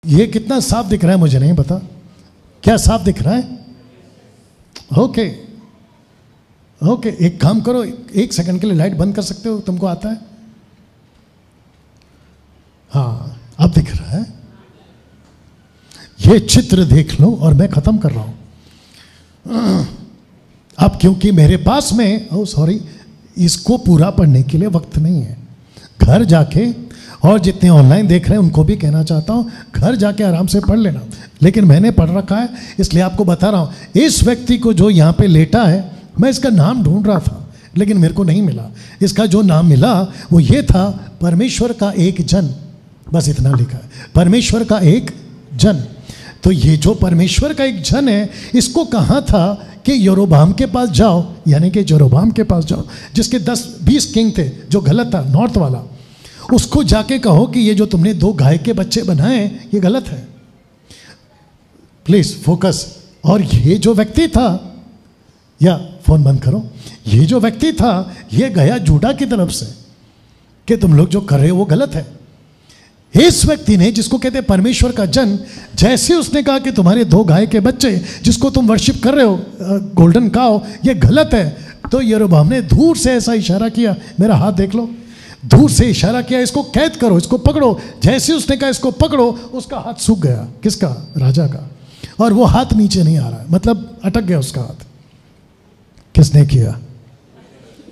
ये कितना साफ दिख रहा है मुझे नहीं पता, क्या साफ दिख रहा है? ओके ओके, एक काम करो, 1 सेकंड के लिए लाइट बंद कर सकते हो, तुमको आता है? हाँ अब दिख रहा है। ये चित्र देख लो और मैं खत्म कर रहा हूं। अब क्योंकि मेरे पास में सॉरी इसको पूरा पढ़ने के लिए वक्त नहीं है, घर जाके, और जितने ऑनलाइन देख रहे हैं उनको भी कहना चाहता हूं घर जाके आराम से पढ़ लेना, लेकिन मैंने पढ़ रखा है इसलिए आपको बता रहा हूं। इस व्यक्ति को जो यहां पे लेटा है, मैं इसका नाम ढूंढ रहा था लेकिन मेरे को नहीं मिला। इसका जो नाम मिला वो ये था, परमेश्वर का एक जन, बस इतना लिखा है, परमेश्वर का एक जन। तो ये जो परमेश्वर का एक जन है, इसको कहा था कि यरोबाम के पास जाओ, यानी कि जेरोबाम के पास जाओ, जिसके 10-20 किंग थे, जो गलत था नॉर्थ वाला, उसको जाके कहो कि ये जो तुमने 2 गाय के बच्चे बनाए ये गलत है। Please focus. और ये जो व्यक्ति था, या फोन बंद करो, ये जो व्यक्ति था ये गया जूडा की तरफ से कि तुम लोग जो कर रहे हो वो गलत है। इस व्यक्ति ने, जिसको कहते हैं परमेश्वर का जन, जैसे उसने कहा कि तुम्हारे 2 गाय के बच्चे जिसको तुम वर्शिप कर रहे हो, गोल्डन काओ, ये गलत है, तो यरोबाम ने दूर से ऐसा इशारा किया, मेरा हाथ देख लो, दूर से इशारा किया, इसको कैद करो, इसको पकड़ो। जैसे उसने कहा इसको पकड़ो, उसका हाथ सूख गया। किसका? राजा का। और वो हाथ नीचे नहीं आ रहा है, मतलब अटक गया उसका हाथ। किसने किया?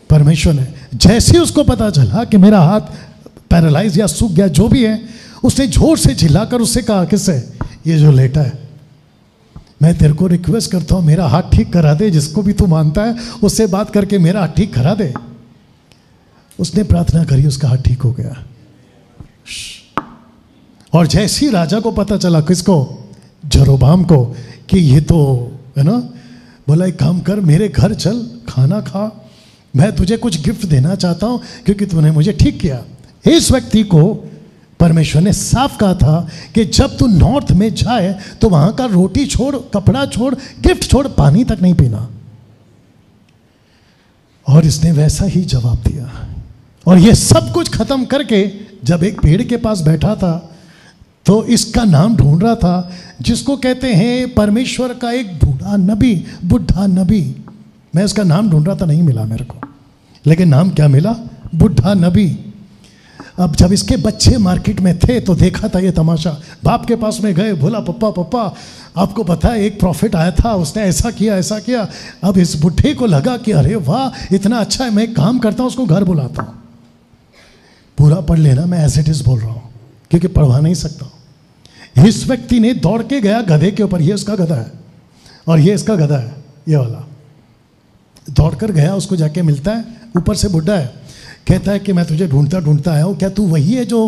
परमेश्वर ने। जैसे उसको पता चला कि मेरा हाथ पैरालाइज या सूख गया, जो भी है, उसने जोर से चिल्लाकर उससे कहा, किससे? ये जो लेटा है, मैं तेरे को रिक्वेस्ट करता हूं मेरा हाथ ठीक करा दे, जिसको भी तू मानता है उससे बात करके मेरा हाथ ठीक करा दे। उसने प्रार्थना करी, उसका हाथ ठीक हो गया। और जैसे ही राजा को पता चला, किसको? जेरोबाम को, कि ये तो है ना, बोला एक काम कर, मेरे घर चल, खाना खा, मैं तुझे कुछ गिफ्ट देना चाहता हूं क्योंकि तूने मुझे ठीक किया। इस व्यक्ति को परमेश्वर ने साफ कहा था कि जब तू नॉर्थ में जाए तो वहां का रोटी छोड़, कपड़ा छोड़, गिफ्ट छोड़, पानी तक नहीं पीना। और इसने वैसा ही जवाब दिया। और ये सब कुछ खत्म करके जब एक पेड़ के पास बैठा था तो इसका नाम ढूंढ रहा था, जिसको कहते हैं परमेश्वर का एक बुढ़ा नबी। मैं इसका नाम ढूंढ रहा था, नहीं मिला मेरे को, लेकिन नाम क्या मिला? बुढ़ा नबी। अब जब इसके बच्चे मार्केट में थे तो देखा था ये तमाशा, बाप के पास में गए, बोला पप्पा आपको पता है एक प्रॉफिट आया था, उसने ऐसा किया। अब इस बुढ़े को लगा कि अरे वाह इतना अच्छा है, मैं काम करता हूँ, उसको घर बुलाता हूँ। पूरा पढ़ लेना, मैं एज इट इज बोल रहा हूँ क्योंकि पढ़वा नहीं सकता। इस व्यक्ति ने दौड़ के गया गधे के ऊपर, ये उसका गधा है और ये इसका गधा है, ये वाला। दौड़कर गया, उसको जाके मिलता है, ऊपर से बुढ़ा है, कहता है कि मैं तुझे ढूंढता आया हूँ, क्या तू वही है जो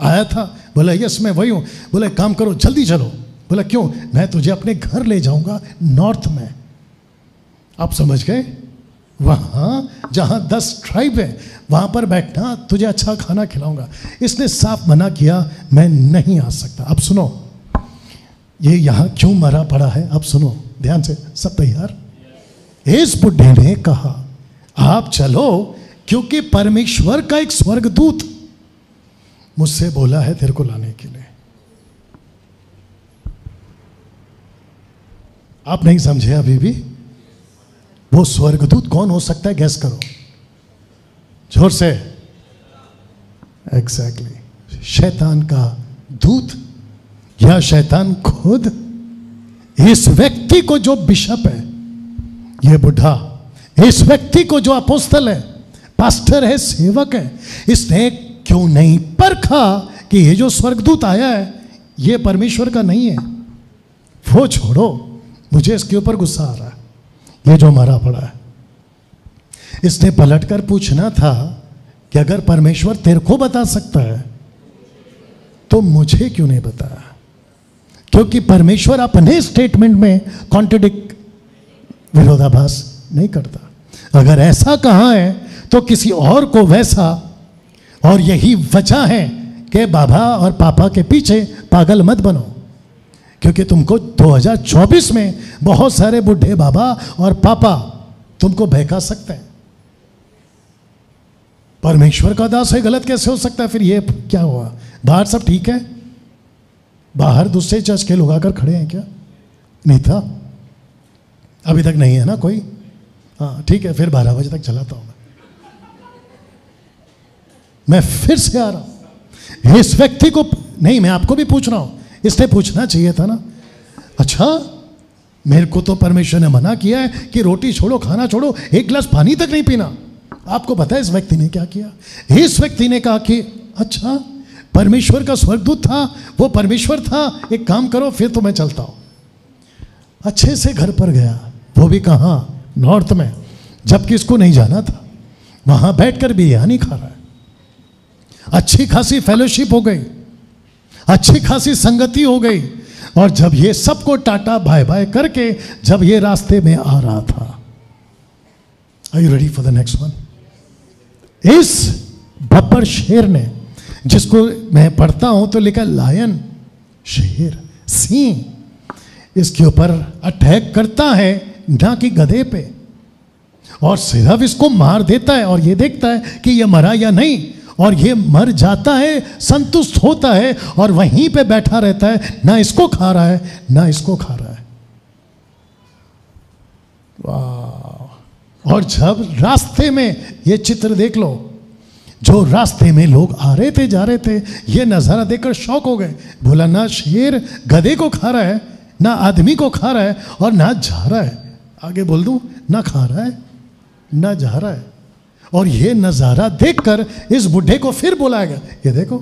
आया था? बोला यस मैं वही हूँ। बोला एक काम करो, जल्दी चलो। बोला क्यों? मैं तुझे अपने घर ले जाऊंगा नॉर्थ में। आप समझ गए? वहाँ जहाँ 10 ट्राइब है वहाँ पर बैठना, तुझे अच्छा खाना खिलाऊंगा। इसने साफ मना किया, मैं नहीं आ सकता। अब सुनो ये यहाँ क्यों मरा पड़ा है, अब सुनो ध्यान से, सब तैयार? इस बुढ़े ने कहा आप चलो, क्योंकि परमेश्वर का एक स्वर्गदूत मुझसे बोला है तेरे को लाने के लिए। आप नहीं समझे अभी भी? वो स्वर्गदूत कौन हो सकता है, गैस करो जोर से। एग्जैक्टली, शैतान का दूत या शैतान खुद। इस व्यक्ति को जो बिशप है, ये बुढ़ा, इस व्यक्ति को जो अपोस्तल है, पास्टर है, सेवक है, इसने क्यों नहीं परखा कि ये जो स्वर्गदूत आया है ये परमेश्वर का नहीं है? वो छोड़ो, मुझे इसके ऊपर गुस्सा आ रहा है, ये जो मरा पड़ा है। इसने पलटकर पूछना था कि अगर परमेश्वर तेरे को बता सकता है तो मुझे क्यों नहीं बताया? क्योंकि परमेश्वर अपने स्टेटमेंट में कॉन्ट्रडिक्ट, विरोधाभास नहीं करता। अगर ऐसा कहा है तो किसी और को वैसा, और यही वजह है कि बाबा और पापा के पीछे पागल मत बनो, क्योंकि तुमको 2024 में बहुत सारे बुढ़े बाबा और पापा तुमको बहका सकते हैं। परमेश्वर का दास है, गलत कैसे हो सकता है? फिर ये क्या हुआ? बाहर सब ठीक है? बाहर दूसरे चर्च के लोग आकर खड़े हैं क्या? नहीं था, अभी तक नहीं है ना कोई? हाँ ठीक है, फिर 12 बजे तक चलाता हूं मैं फिर से आ रहा हूं। इस व्यक्ति को नहीं, मैं आपको भी पूछ रहा हूं, इसने पूछना चाहिए था ना, अच्छा मेरे को तो परमेश्वर ने मना किया है कि रोटी छोड़ो, खाना छोड़ो, एक गिलास पानी तक नहीं पीना। आपको पता है इस व्यक्ति ने क्या किया? इस व्यक्ति ने कहा कि अच्छा परमेश्वर का स्वर्गदूत था, वो परमेश्वर था, एक काम करो फिर तो मैं चलता हूं। अच्छे से घर पर गया, वो भी कहां? नॉर्थ में, जबकि इसको नहीं जाना था। वहां बैठकर बिरयानी खा रहा है, अच्छी खासी फेलोशिप हो गई, अच्छी खासी संगति हो गई। और जब ये सबको टाटा बाय बाय करके जब ये रास्ते में आ रहा था, are you ready for the next one? इस बब्बर शेर ने, जिसको मैं पढ़ता हूं तो लिखा लायन, शेर, सिंह, इसके ऊपर अटैक करता है ना कि गधे पे, और सिर्फ इसको मार देता है और ये देखता है कि ये मरा या नहीं, और ये मर जाता है, संतुष्ट होता है और वहीं पे बैठा रहता है, ना इसको खा रहा है ना इसको खा रहा है। वाह! और जब रास्ते में, ये चित्र देख लो, जो रास्ते में लोग आ रहे थे जा रहे थे, ये नजारा देखकर शौक हो गए। बोला ना शेर गधे को खा रहा है, ना आदमी को खा रहा है, और ना जा रहा है, आगे बोल दूं, ना खा रहा है ना जा रहा है। और ये नजारा देखकर इस बुढ़े को फिर बुलाया गया, ये देखो।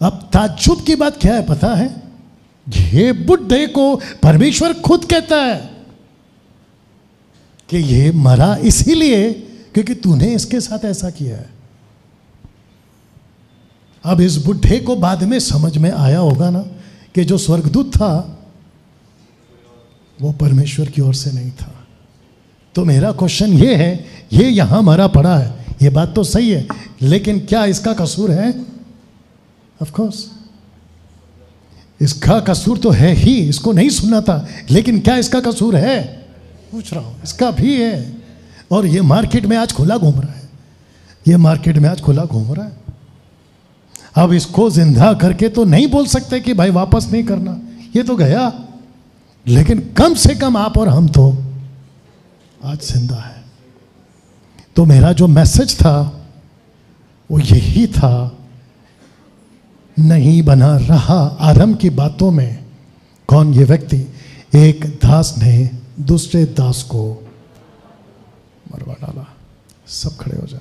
अब ताज्जुब की बात क्या है पता है? ये बुढ़े को परमेश्वर खुद कहता है कि ये मरा इसीलिए क्योंकि तूने इसके साथ ऐसा किया है। अब इस बुढ़े को बाद में समझ में आया होगा ना कि जो स्वर्गदूत था वो परमेश्वर की ओर से नहीं था। तो मेरा क्वेश्चन ये है, ये यहां मरा पड़ा है, ये बात तो सही है, लेकिन क्या इसका कसूर है? ऑफ कोर्स इसका कसूर तो है ही, इसको नहीं सुनना था, लेकिन क्या इसका कसूर है? पूछ रहा हूं, इसका भी है। और ये मार्केट में आज खुला घूम रहा है, ये मार्केट में आज खुला घूम रहा है। अब इसको जिंदा करके तो नहीं बोल सकते कि भाई वापस नहीं करना, ये तो गया, लेकिन कम से कम आप और हम तो आज जिंदा है। तो मेरा जो मैसेज था वो यही था, नहीं बना रहा आरंभ की बातों में। कौन ये व्यक्ति? एक दास ने दूसरे दास को मरवा डाला। सब खड़े हो जाए।